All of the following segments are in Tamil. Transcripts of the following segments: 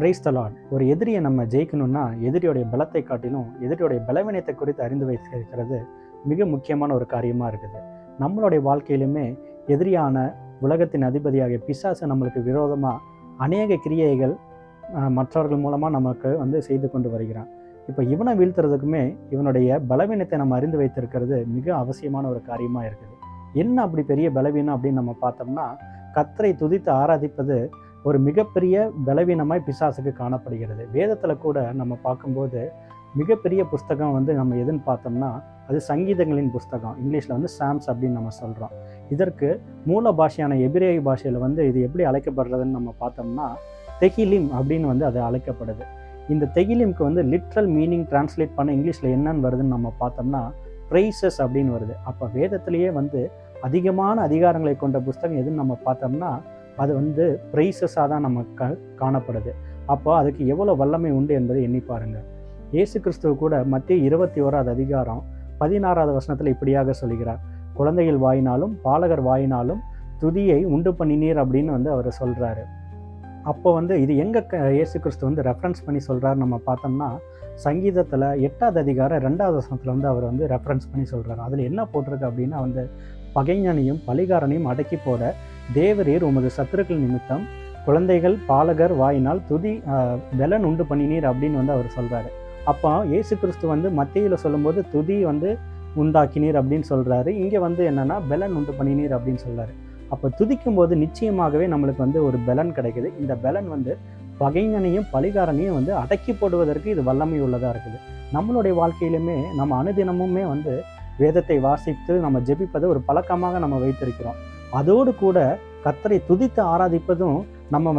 Praise the Lord. ஒரு எதிரியை நம்ம ஜெயிக்கணும்னா எதிரியோடைய பலத்தை காட்டிலும் எதிரியோடைய பலவீனத்தை குறித்து அறிந்து வைத்திருக்கிறது மிக முக்கியமான ஒரு காரியமாக இருக்குது. நம்மளுடைய வாழ்க்கையிலுமே எதிரியான உலகத்தின் அதிபதியாகிய பிசாசு நம்மளுக்கு விரோதமாக அநேக கிரியைகள் மற்றவர்கள் மூலமாக நமக்கு செய்து கொண்டு வருகிறான். இப்போ இவனை வீழ்த்துறதுக்குமே இவனுடைய பலவீனத்தை நம்ம அறிந்து வைத்திருக்கிறது மிக அவசியமான ஒரு காரியமாக இருக்குது. என்ன அப்படி பெரிய பலவீனம் அப்படின்னு நம்ம பார்த்தோம்னா, கர்த்தரை துதித்து ஆராதிப்பது ஒரு மிகப்பெரிய பலவீனமாய் பிசாசுக்கு காணப்படுகிறது. வேதத்தில் கூட நம்ம பார்க்கும்போது மிகப்பெரிய புஸ்தகம் நம்ம எதுன்னு பார்த்தோம்னா அது சங்கீதங்களின் புஸ்தகம். இங்கிலீஷில் சாம்ஸ் அப்படின்னு நம்ம சொல்கிறோம். இதற்கு மூல பாஷையான எபிரேய பாஷையில் இது எப்படி அழைக்கப்படுறதுன்னு நம்ம பார்த்தோம்னா தெகிலிம் அப்படின்னு அது அழைக்கப்படுது. இந்த தெகிலிம்க்கு லிட்ரல் மீனிங் டிரான்ஸ்லேட் பண்ண இங்கிலீஷில் என்னன்னு வருதுன்னு நம்ம பார்த்தோம்னா ப்ரைசஸ் அப்படின்னு வருது. அப்போ வேதத்திலேயே அதிகமான அதிகாரங்களை கொண்ட புஸ்தகம் எதுன்னு நம்ம பார்த்தோம்னா அது ப்ரைசஸாக தான் நம்ம காணப்படுது. அப்போ அதுக்கு எவ்வளோ வல்லமை உண்டு என்பதை எண்ணி பாருங்கள். இயேசு கிறிஸ்துவ கூட மத்திய 21 அதிகாரம் 16 வசனத்தில் இப்படியாக சொல்கிறார், குழந்தைகள் வாயினாலும் பாலகர் வாயினாலும் துதியை உண்டு பண்ணினீர் அப்படின்னு அவர் சொல்கிறாரு. அப்போ இது எங்கே இயேசு கிறிஸ்து ரெஃபரன்ஸ் பண்ணி சொல்கிறார் நம்ம பார்த்தோம்னா சங்கீதத்தில் 8வது அதிகாரம் 2வது வசனத்தில் அவர் ரெஃபரன்ஸ் பண்ணி சொல்கிறார். அதில் என்ன போட்டிருக்கு அப்படின்னா பகைஞனையும் பலிகாரனையும் அடக்கி போட தேவரீர் உமது சத்துருக்கள் நிமித்தம் குழந்தைகள் பாலகர் வாயினால் துதி பலன் உண்டு பண்ணினீர் அப்படின்னு அவர் சொல்கிறாரு. அப்போ இயேசு கிறிஸ்து மத்தியில் சொல்லும்போது துதி உண்டாக்கினீர் அப்படின்னு சொல்கிறாரு. இங்கே என்னென்னா பலன் உண்டு பண்ணினீர் அப்படின்னு சொல்கிறாரு. அப்போ துதிக்கும் போது நிச்சயமாகவே நம்மளுக்கு ஒரு பலன் கிடைக்குது. இந்த பலன் பகைஞனையும் பலிகாரனையும் அடக்கி போடுவதற்கு இது வல்லமை உள்ளதாக இருக்குது. நம்மளுடைய வாழ்க்கையிலுமே நம்ம அனுதினமுமே வேதத்தை வாசித்து நம்ம ஜெபிப்பதை ஒரு பழக்கமாக நம்ம வைத்திருக்கிறோம். அதோடு கூட கர்த்தரை துதித்து ஆராதிப்பதும் நம்ம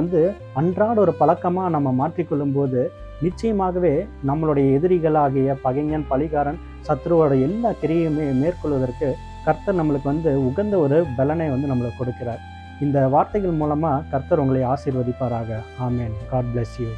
அன்றாட ஒரு பழக்கமாக நம்ம மாற்றிக்கொள்ளும் போது நிச்சயமாகவே நம்மளுடைய எதிரிகளாகிய பகைஞன் பலிகாரன் சத்ருவோட எல்லா கிரியையுமே மேற்கொள்வதற்கு கர்த்தர் நம்மளுக்கு உகந்த ஒரு பலனை நம்மளுக்கு கொடுக்கிறார். இந்த வார்த்தைகள் மூலமாக கர்த்தர் உங்களை ஆசீர்வதிப்பாராக. ஆமென். God bless you.